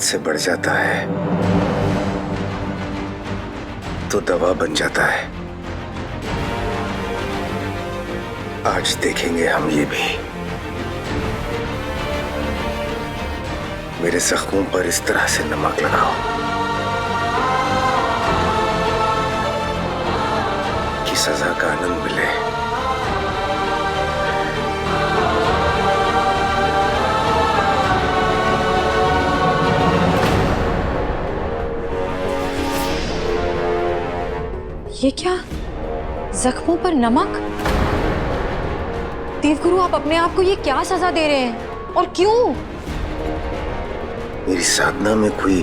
से बढ़ जाता है तो दवा बन जाता है। आज देखेंगे हम ये भी। मेरे जख्मों पर इस तरह से नमक लगाओ कि सजा का आनंद मिले। ये क्या? जख्मों पर नमक? देवगुरु, आप अपने आप को ये क्या सजा दे रहे हैं और क्यों? मेरी साधना में कोई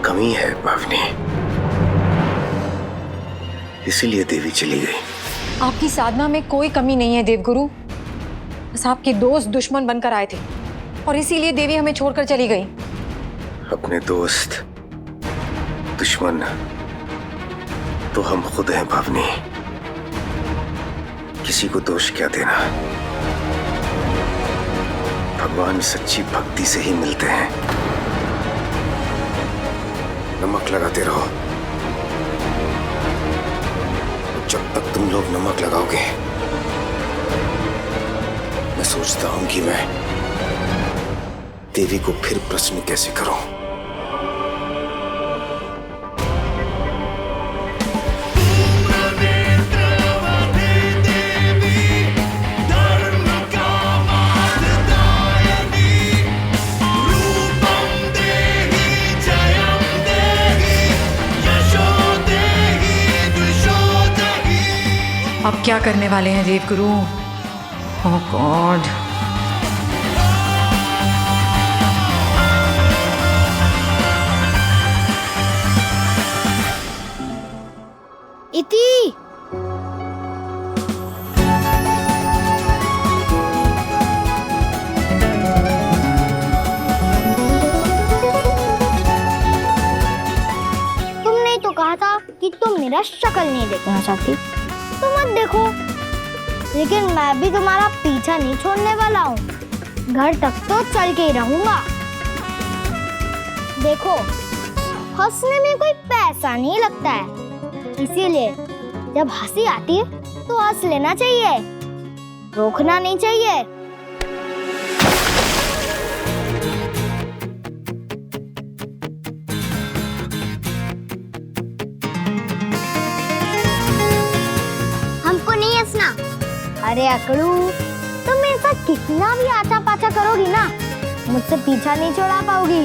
कमी है पावनी, इसीलिए देवी चली गई। आपकी साधना में कोई कमी नहीं है देवगुरु। बस आपके दोस्त दुश्मन बनकर आए थे और इसीलिए देवी हमें छोड़कर चली गई। अपने दोस्त दुश्मन तो हम खुद हैं पावनी। किसी को दोष क्या देना? भगवान सच्ची भक्ति से ही मिलते हैं। नमक लगाते रहो। जब तक तुम लोग नमक लगाओगे, मैं सोचता हूं कि मैं देवी को फिर प्रश्न कैसे करूं। अब क्या करने वाले हैं देवगुरु? ओह गॉड। इति तुमने तो कहा था कि तुम मेरा शक्ल नहीं देखना चाहती, तो मत देखो। लेकिन मैं भी तुम्हारा पीछा नहीं छोड़ने वाला हूँ। घर तक तो चल के ही रहूंगा। देखो, हंसने में कोई पैसा नहीं लगता है, इसीलिए जब हंसी आती है तो हंस लेना चाहिए, रोकना नहीं चाहिए। अरे अकड़ू, तुम मेरे साथ कितना भी आचा पाचा करोगी ना, मुझसे पीछा नहीं छोड़ा पाओगी।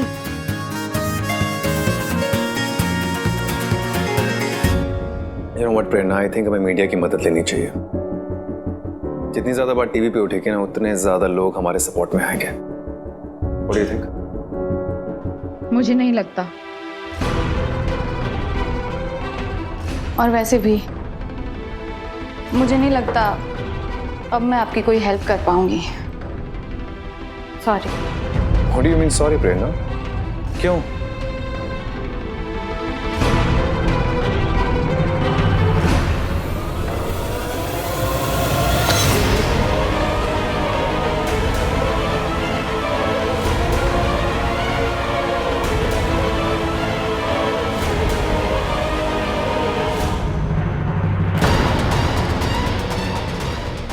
You know what, Prerna, I think हमें मीडिया की मदद लेनी चाहिए। जितनी ज्यादा बात टीवी पे उठेगी ना, उतने ज्यादा लोग हमारे सपोर्ट में आएंगे। What do you think? मुझे नहीं लगता। और वैसे भी मुझे नहीं लगता अब मैं आपकी कोई हेल्प कर पाऊंगी। Sorry. What do you mean sorry, प्रेरणा? क्यों?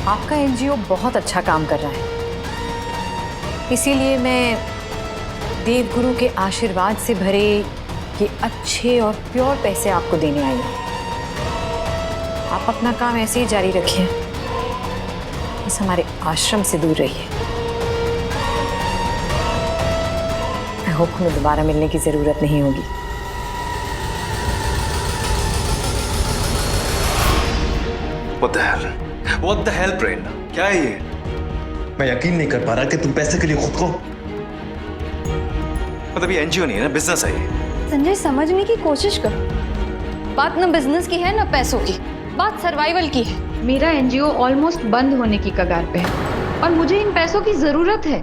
आपका एनजीओ बहुत अच्छा काम कर रहा है, इसीलिए मैं देवगुरु के आशीर्वाद से भरे ये अच्छे और प्योर पैसे आपको देने आई हूँ। आप अपना काम ऐसे ही जारी रखिए, बस हमारे आश्रम से दूर रहिए। आई होप हमें दोबारा मिलने की जरूरत नहीं होगी। What the hell? What the hell, प्रेरणा? क्या है ये? मैं यकीन नहीं कर पा रहा कि तुम पैसे के लिए खुद को। मतलब ये एनजीओ नहीं है ना, बिजनेस है ये। संजय, समझने की कोशिश करो। बात ना बिजनेस की है ना पैसों की, बात सर्वाइवल की है। मेरा एनजीओ ऑलमोस्ट बंद होने की कगार पे है और मुझे इन पैसों की जरूरत है।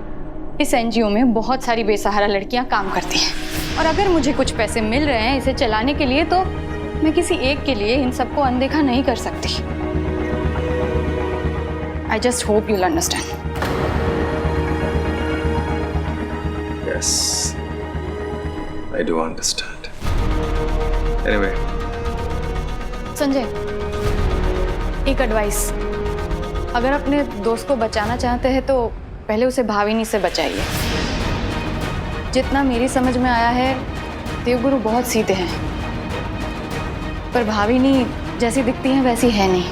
इस एनजीओ में बहुत सारी बेसहारा लड़कियां काम करती हैं और अगर मुझे कुछ पैसे मिल रहे हैं इसे चलाने के लिए, तो मैं किसी एक के लिए इन सबको अनदेखा नहीं कर सकती। I just hope you'll understand. Yes. I do understand. Anyway, Sanjay, एक एडवाइस, अगर अपने दोस्त को बचाना चाहते हैं तो पहले उसे भाविनी से बचाइए। जितना मेरी समझ में आया है, देवगुरु बहुत सीधे हैं, पर भाविनी जैसी दिखती हैं वैसी है नहीं।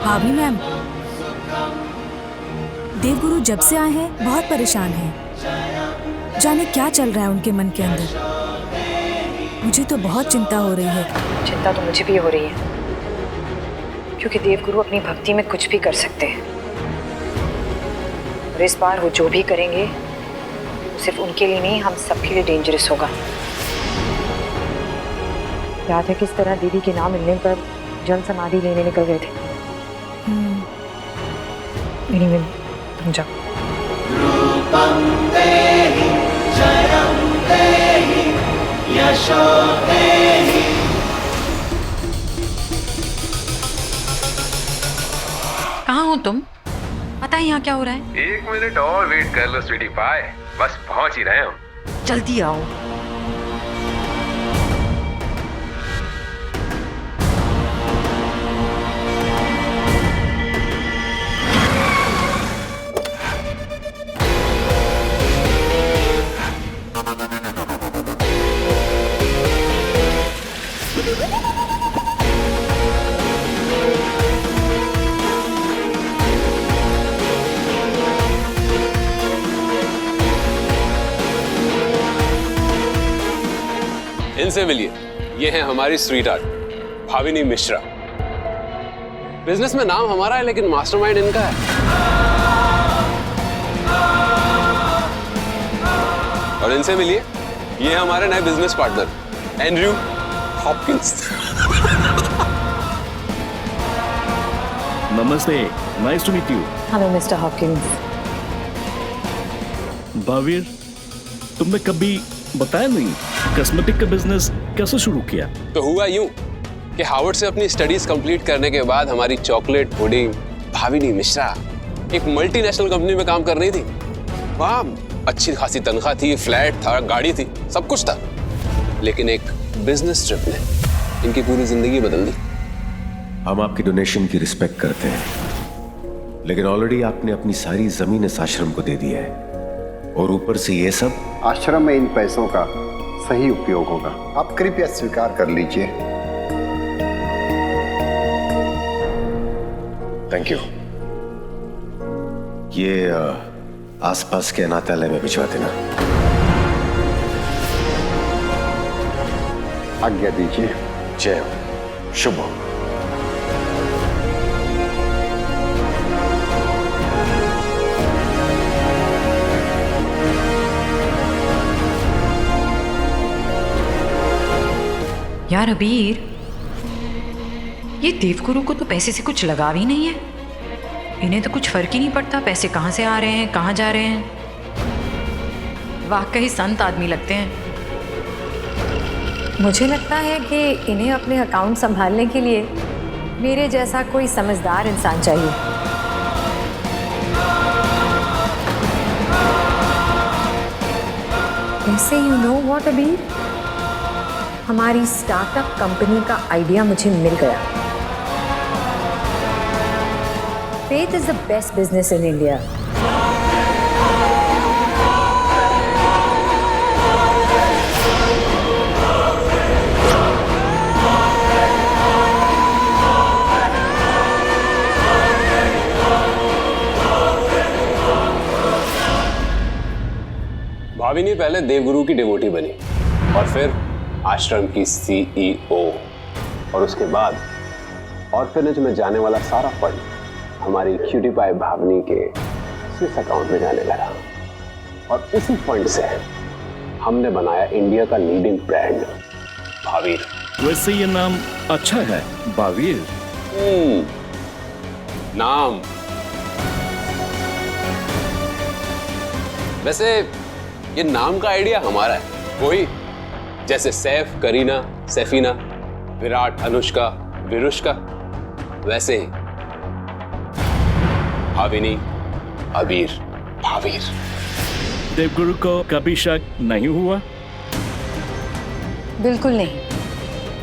भाभी मैम, देवगुरु जब से आए हैं बहुत परेशान हैं। जाने क्या चल रहा है उनके मन के अंदर। मुझे तो बहुत चिंता हो रही है। चिंता तो मुझे भी हो रही है, क्योंकि देवगुरु अपनी भक्ति में कुछ भी कर सकते हैं, और इस बार वो जो भी करेंगे वो सिर्फ उनके लिए नहीं, हम सबके लिए डेंजरस होगा। याद है किस तरह दीदी के नाम मिलने पर जल समाधि लेने निकल गए थे। Anyway, तुम जाओ। कहाँ हो तुम? पता है यहाँ क्या हो रहा है? 1 मिनट और वेट कर लो स्वीटी पाए, बस पहुंच ही रहे हम। जल्दी आओ। इनसे मिलिए, ये है हमारी sweet art Bhavini Mishra. Business में नाम हमारा है लेकिन मास्टरमाइंड इनका है। और इनसे मिलिए, ये है हमारे नए बिजनेस पार्टनर एंड्रयू हॉपकिंस। नमस्ते, nice to meet you. Hello mister Hopkins. Bhavir, तुमने कभी बताया नहीं कॉस्मेटिक का बिजनेस कैसे शुरू किया? तो हुआ यूं कि हार्वर्ड से अपनी स्टडीज कंप्लीट करने के बाद हमारी चॉकलेट पुडिंग भाविनी मिश्रा एक मल्टीनेशनल कंपनी में काम कर रही थी। वहां अच्छी खासी तनख्वाह थी, फ्लैट था, गाड़ी थी, सब कुछ था। लेकिन एक बिजनेस ट्रिप ने इनकी पूरी जिंदगी बदल दी। हम आपकी डोनेशन की रिस्पेक्ट करते हैं, लेकिन ऑलरेडी आपने अपनी सारी जमीन इस आश्रम को दे दी है, और ऊपर से ये सब। आश्रम में इन पैसों का सही उपयोग होगा, आप कृपया स्वीकार कर लीजिए। Thank you. ये आसपास के अनाथालय में भिजवा देना। आज्ञा दीजिए। जय हो, शुभ हो। यार अबीर, ये देवगुरु को तो पैसे से कुछ लगाव ही नहीं है। इन्हें तो कुछ फर्क ही नहीं पड़ता पैसे कहाँ से आ रहे हैं, कहाँ जा रहे हैं। वाकई संत आदमी लगते हैं। मुझे लगता है कि इन्हें अपने अकाउंट संभालने के लिए मेरे जैसा कोई समझदार इंसान चाहिए। वैसे यू नो व्हाट अबीर, हमारी स्टार्टअप कंपनी का आइडिया मुझे मिल गया। Faith is the best business in India. Bhavini पहले देवगुरु की डिवोटी बनी और फिर आश्रम की CEO, और उसके बाद ऑर्फेनेज में जाने वाला सारा फंड हमारी क्यूटी पाई भाविनी के स्विस अकाउंट में जाने लगा। और इसी फंड से हमने बनाया इंडिया का लीडिंग ब्रांड भावीर। वैसे ये नाम अच्छा है, भावीर। नाम वैसे ये नाम का आइडिया हमारा है, वही जैसे सैफ करीना, सैफीना, विराट अनुष्का, विरुष्का, वैसे ही भाविनी, अबीर, भावीर। देवगुरु को कभी शक नहीं हुआ? बिल्कुल नहीं,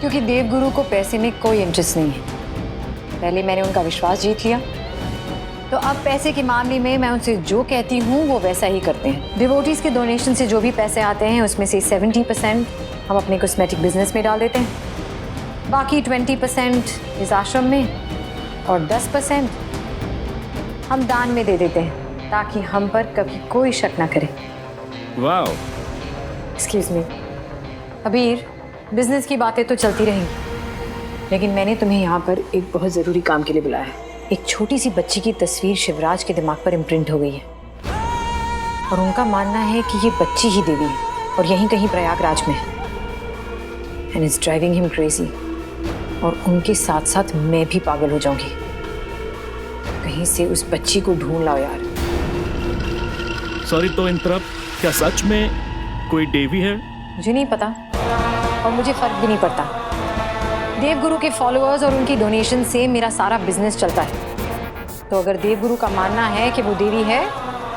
क्योंकि देवगुरु को पैसे में कोई इंटरेस्ट नहीं है। पहले मैंने उनका विश्वास जीत लिया, तो अब पैसे के मामले में मैं उनसे जो कहती हूँ वो वैसा ही करते हैं। डिवोटीज के डोनेशन से जो भी पैसे आते हैं उसमें से 70% हम अपने कॉस्मेटिक बिजनेस में डाल देते हैं, बाकी 20% इस आश्रम में और 10% हम दान में दे देते हैं, ताकि हम पर कभी कोई शक ना करे। वाह। एक्सक्यूज मी अबीर, बिजनेस की बातें तो चलती रहेंगी, लेकिन मैंने तुम्हें यहाँ पर एक बहुत ज़रूरी काम के लिए बुलाया है। एक छोटी सी बच्ची की तस्वीर शिवराज के दिमाग पर इम्प्रिंट हो गई है और उनका मानना है कि ये बच्ची ही देवी है और यहीं कहीं प्रयागराज में है। And it's driving him crazy, और उनके साथ साथ मैं भी पागल हो जाऊंगी। कहीं से उस बच्ची को ढूंढ लाओ यार। सॉरी तो इंटरप्ट, क्या सच में कोई देवी है? मुझे नहीं पता और मुझे फर्क भी नहीं पड़ता। देवगुरु के फॉलोअर्स और उनकी डोनेशन से मेरा सारा बिजनेस चलता है, तो अगर देवगुरु का मानना है कि वो देवी है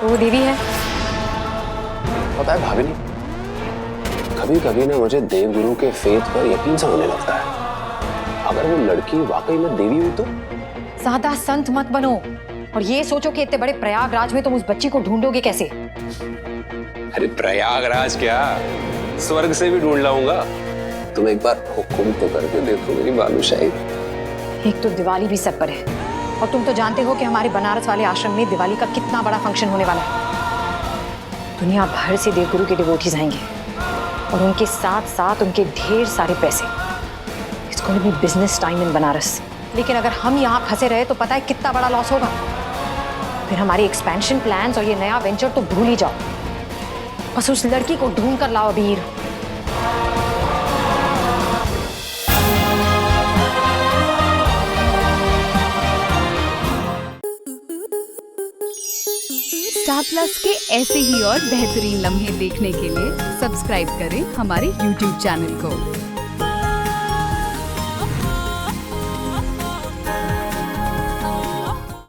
तो वो देवी है। पता है भाविनी, कभी कभी ना मुझे देवगुरु के फेथ पर यकीन सा होने लगता है। अगर वो लड़की वाकई में देवी हुई तो? ज्यादा संत मत बनो और ये सोचो कि इतने बड़े प्रयागराज में तुम उस बच्ची को ढूंढोगे कैसे। अरे प्रयागराज क्या, स्वर्ग से भी ढूंढ लाऊंगा। तुम एक बार हुक्म तो करके देखो मेरी बालूशाही। एक तो दिवाली भी सर पर है, और तुम तो जानते हो कि हमारे बनारस वाले आश्रम में दिवाली का कितना बड़ा फंक्शन होने वाला है। दुनिया भर से देवगुरु के डिवोटीज आएंगे और उनके साथ साथ उनके ढेर सारे पैसे। It's going to be business time in Banaras. लेकिन अगर हम यहाँ फंसे रहे तो पता है कितना बड़ा लॉस होगा। फिर हमारी एक्सपेंशन प्लान्स और ये नया वेंचर तो भूल ही जाओ। बस उस लड़की को ढूंढ कर लाओ अबीर। स्टार प्लस के ऐसे ही और बेहतरीन लम्हे देखने के लिए सब्सक्राइब करें हमारे YouTube चैनल को।